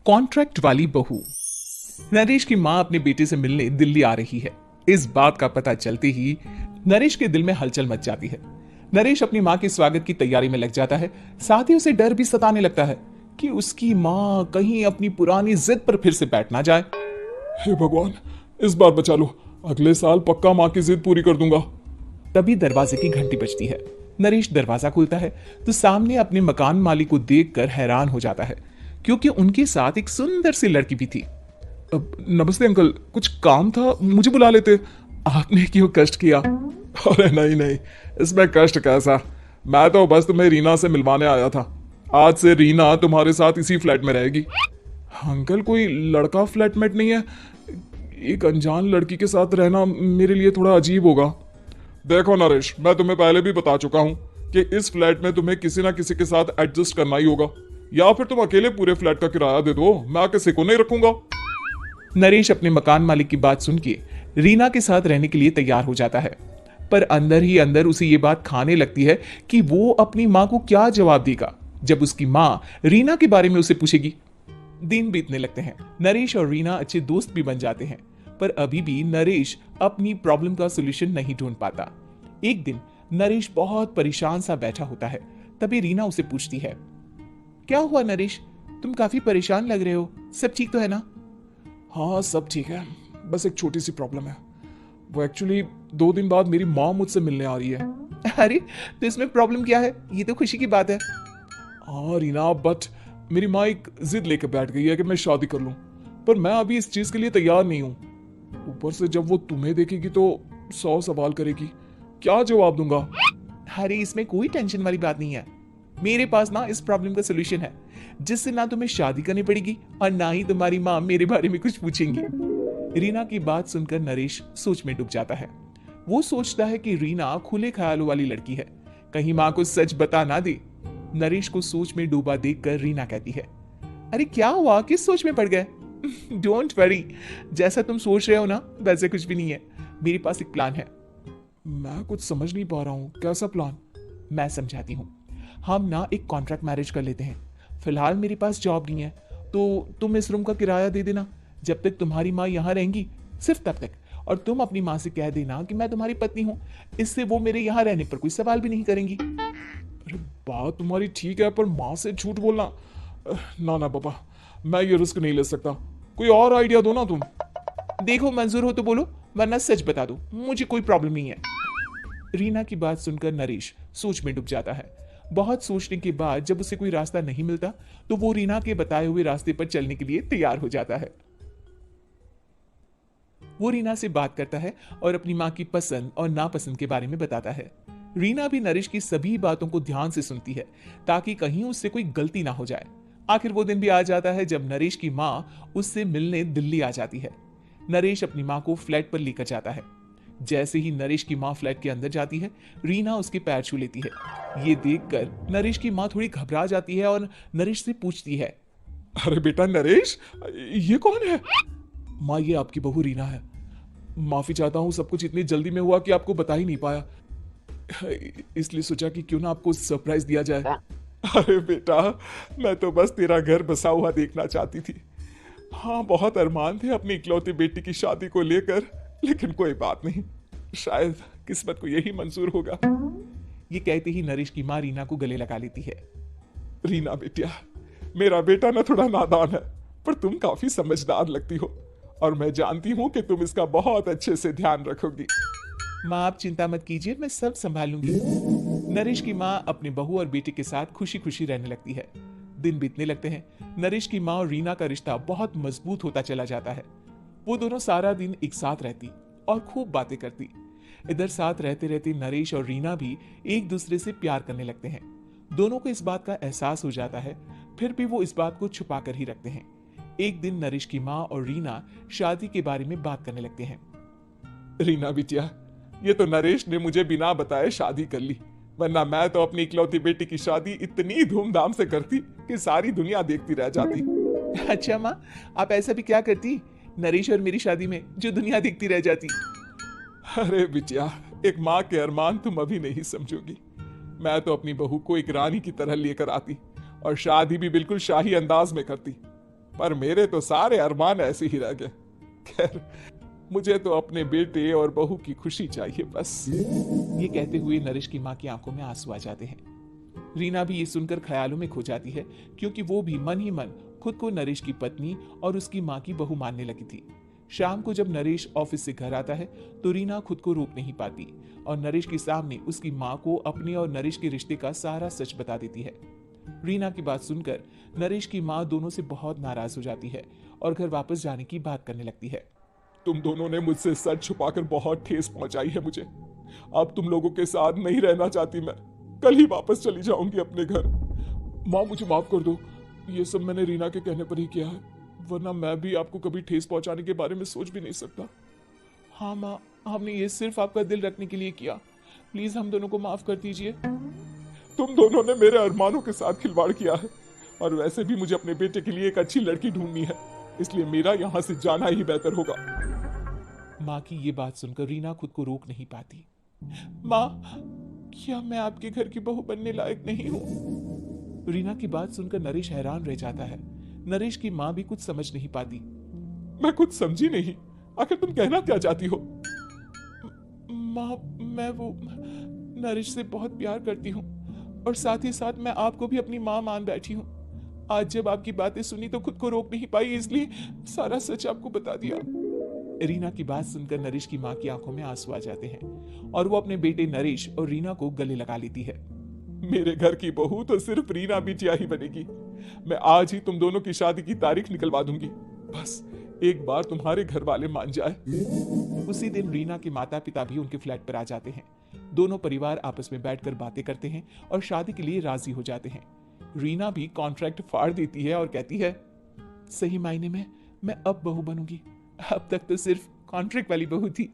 Contract वाली बहू। नरेश की मां अपने बेटे से मिलने दिल्ली आ रही है। इस बात का पता चलते ही नरेश के दिल में हलचल मच जाती है। नरेश अपनी मां के स्वागत की तैयारी में लग जाता है। साथ ही उसे डर भी सताने लगता है कि उसकी मां कहीं अपनी पुरानी जिद पर फिर से बैठ ना जाए। हे भगवान, इस बार बचा लो। अगले साल पक्का माँ की जिद पूरी कर दूंगा। तभी दरवाजे की घंटी बजती है। नरेश दरवाजा खोलता है तो सामने अपने मकान मालिक को देखकर हैरान हो जाता है, क्योंकि उनके साथ एक सुंदर सी लड़की भी थी। नमस्ते अंकल, कुछ काम था, मुझे बुला लेते। आपने क्यों कष्ट किया? अरे नहीं नहीं, इसमें कष्ट कैसा। मैं तो बस तुम्हें रीना से मिलवाने आया था। आज से रीना तुम्हारे साथ इसी फ्लैट में रहेगी। अंकल, कोई लड़का फ्लैटमेट नहीं है? एक अनजान लड़की के साथ रहना मेरे लिए थोड़ा अजीब होगा। देखो नरेश, मैं तुम्हें पहले भी बता चुका हूं कि इस फ्लैट में तुम्हें किसी ना किसी के साथ एडजस्ट करना ही होगा, या फिर तुम अकेले पूरे फ्लैट का किराया दे दो, मैं किसी को नहीं रखूंगा। नरेश अपने मकान मालिक की बात सुन के रीना के साथ रहने के लिए तैयार हो जाता है, पर अंदर ही अंदर उसे ये बात खाने लगती है कि वो अपनी मां को क्या जवाब देगा जब उसकी मां रीना के बारे में उसे पूछेगी। दिन बीतने लगते हैं। नरेश और रीना अच्छे दोस्त भी बन जाते हैं, पर अभी भी नरेश अपनी प्रॉब्लम का सलूशन नहीं ढूंढ पाता। एक दिन नरेश बहुत परेशान सा बैठा होता है। तभी रीना उसे पूछती है, क्या हुआ नरेश, तुम काफी परेशान लग रहे हो, सब ठीक तो है ना? हाँ सब ठीक है, बस एक छोटी सी प्रॉब्लम है। वो एक्चुअली 2 दिन बाद मेरी माँ मुझसे मिलने आ रही है। अरे तो इसमें प्रॉब्लम क्या है, ये तो खुशी की बात है। हाँ रीना, बट मेरी माँ एक जिद लेकर बैठ गई है कि मैं शादी कर लूं, पर मैं अभी इस चीज के लिए तैयार नहीं हूं। ऊपर से जब वो तुम्हें देखेगी तो 100 सवाल करेगी, क्या जवाब दूंगा? अरे इसमें कोई टेंशन वाली बात नहीं है। मेरे पास ना इस प्रॉब्लम का सोल्यूशन है, जिससे ना तुम्हें शादी करनी पड़ेगी और ना ही तुम्हारी माँ मेरे बारे में कुछ पूछेंगी। रीना की बात सुनकर नरेश सोच में डूब जाता है। वो सोचता है कि रीना खुले ख्यालों वाली लड़की है, कहीं माँ को सच बता ना दे। नरेश को सोच में डूबा देखकर रीना कहती है, अरे क्या हुआ, किस सोच में पड़ गए? डोंट वरी, जैसा तुम सोच रहे हो ना वैसे कुछ भी नहीं है। मेरे पास एक प्लान है। मैं कुछ समझ नहीं पा रहा हूँ, कैसा प्लान? मैं समझाती हूँ। हम ना एक कॉन्ट्रैक्ट मैरिज कर लेते हैं। फिलहाल मेरे पास जॉब नहीं है, तो तुम इस रूम का किराया दे देना जब तक तुम्हारी माँ यहाँ रहेंगी, सिर्फ तब तक। और तुम अपनी माँ से कह देना कि मैं तुम्हारी पत्नी हूँ, इससे वो मेरे यहाँ रहने पर कोई सवाल भी नहीं करेंगी। अरे बात तुम्हारी ठीक है, पर माँ से झूठ बोलना, ना ना पापा, मैं ये रिस्क नहीं ले सकता। कोई और आइडिया दो ना तुम। देखो मंजूर हो तो बोलो, वरना सच बता दो, मुझे कोई प्रॉब्लम नहीं है। रीना की बात सुनकर नरेश सोच में डूब जाता है। बहुत सोचने के बाद जब उसे कोई रास्ता नहीं मिलता तो वो रीना के बताए हुए रास्ते पर चलने के लिए तैयार हो जाता है। वो रीना से बात करता है और अपनी माँ की पसंद और नापसंद के बारे में बताता है। रीना भी नरेश की सभी बातों को ध्यान से सुनती है, ताकि कहीं उससे कोई गलती ना हो जाए। आखिर वो दिन भी आ जाता है जब नरेश की माँ उससे मिलने दिल्ली आ जाती है। नरेश अपनी माँ को फ्लैट पर लेकर जाता है। जैसे ही नरेश की माँ फ्लैट के अंदर जाती है, रीना उसके पैर छू लेती है। ये देखकर नरेश की माँ थोड़ी घबरा जाती है और नरेश से पूछती है, अरे बेटा नरेश, ये कौन है? माँ, ये आपकी बहू रीना है। माफी चाहता हूँ, सब कुछ इतनी जल्दी में हुआ कि आपको बता ही नहीं पाया, इसलिए सोचा कि क्यों ना आपको सरप्राइज दिया जाए। अरे बेटा, मैं तो बस तेरा घर बसा हुआ देखना चाहती थी। हाँ, बहुत अरमान थे अपनी इकलौती बेटी की शादी को लेकर, लेकिन कोई बात नहीं, शायद किस्मत को यही मंजूर होगा। ये कहते ही नरेश की माँ रीना को गले लगा लेती है। रीना बेटिया, मेरा बेटा ना थोड़ा नादान है, पर तुम काफी समझदार लगती हो, और मैं जानती हूँ कि तुम इसका बहुत अच्छे से ध्यान रखोगी। माँ आप चिंता मत कीजिए, मैं सब संभालूंगी। नरेश की माँ अपने बहू और बेटे के साथ खुशी खुशी रहने लगती है। दिन बीतने लगते हैं। नरेश की माँ और रीना का रिश्ता बहुत मजबूत होता चला जाता है। वो दोनों सारा दिन एक साथ रहती और खूब बातें करती। इधर साथ रहते रहते नरेश और रीना भी एक दूसरे से प्यार करने लगते हैं। दोनों को इस बात का एहसास हो जाता है, फिर भी वो इस बात को छुपा कर ही रखते हैं। एक दिन नरेश की माँ और रीना शादी के बारे में बात करने लगते हैं। रीना बिटिया, ये तो नरेश ने मुझे बिना बताए शादी कर ली, वरना मैं तो अपनी इकलौती बेटी की शादी इतनी धूमधाम से करती कि सारी दुनिया देखती रह जाती। अच्छा माँ, आप ऐसा भी क्या करती नरेश और मेरी शादी में जो दुनिया देखती रह जाती? अरे बिटिया, एक माँ के अरमान तुम अभी नहीं समझोगी। मैं तो अपनी बहू को एक रानी की तरह लेकर आती और शादी भी बिल्कुल शाही अंदाज में करती। पर मेरे तो सारे अरमान ऐसे ही रह गए। खैर, मुझे तो अपने बेटे और बहू की खुशी चाहिए बस। ये कहते हुए नरेश की माँ की आंखों में आंसू आ जाते हैं। रीना भी ये सुनकर ख्यालों में खो जाती है, क्योंकि वो भी मन ही मन खुद को नरेश की पत्नी और उसकी माँ की बहू मानने लगी थी। शाम को जब नरेश ऑफिस से घर आता है तो रीना खुद को रोक नहीं पाती और नरेश के सामने उसकी माँ को अपने और नरेश के रिश्ते का सारा सच बता देती है। रीना की बात सुनकर नरेश की माँ दोनों से बहुत नाराज हो जाती है और घर वापस जाने की बात करने लगती है। तुम दोनों ने मुझसे सच छुपाकर बहुत ठेस पहुंचाई है मुझे। अब तुम लोगों के साथ नहीं रहना चाहती मैं। कल ही वापस चली जाऊंगी अपने घर। माँ, मुझे माफ कर दो। ये सब मैंने रीना के कहने पर ही किया है, वरना मैं भी आपको कभी ठेस पहुंचाने के बारे में सोच भी नहीं सकता। हाँ माँ, हमने ये सिर्फ आपका दिल रखने के लिए किया। प्लीज हम दोनों को माफ कर दीजिए। तुम दोनों ने मेरे अरमानों के साथ खिलवाड़ किया है, और वैसे भी मुझे अपने बेटे के लिए एक अच्छी लड़की ढूंढनी है, इसलिए मेरा यहाँ से जाना ही बेहतर होगा। माँ की ये बात सुनकर रीना खुद को रोक नहीं पाती। माँ, क्या मैं आपके घर की बहू बनने लायक नहीं हूँ? रीना की बात सुनकर नरेश हैरान रह जाता है। नरेश की माँ भी कुछ समझ नहीं पाती। मैं कुछ समझी नहीं, आखिर तुम कहना क्या चाहती हो? माँ, मैं वो नरेश से बहुत प्यार करती हूँ और साथ ही साथ मैं आपको भी अपनी माँ मान बैठी हूँ। आज जब आपकी बातें सुनी तो खुद को रोक नहीं पाई, इसलिए सारा सच आपको बता दिया। रीना की बात सुनकर नरेश की माँ की आंखों में आंसू आ जाते हैं और वो अपने बेटे नरेश और रीना को गले लगा लेती है। मेरे घर की बहू तो सिर्फ रीना बिटिया ही बनेगी। मैं आज ही तुम दोनों की शादी की तारीख निकलवा दूंगी, बस एक बार तुम्हारे घर वाले मान जाए। उसी दिन रीना के माता पिता भी उनके फ्लैट पर आ जाते हैं। दोनों परिवार आपस में बैठकर बातें करते हैं और शादी के लिए राजी हो जाते हैं। रीना भी कॉन्ट्रैक्ट फाड़ देती है और कहती है, सही मायने में मैं अब बहू बनूंगी। अब तक तो सिर्फ कॉन्ट्रैक्ट वाली बहू थी।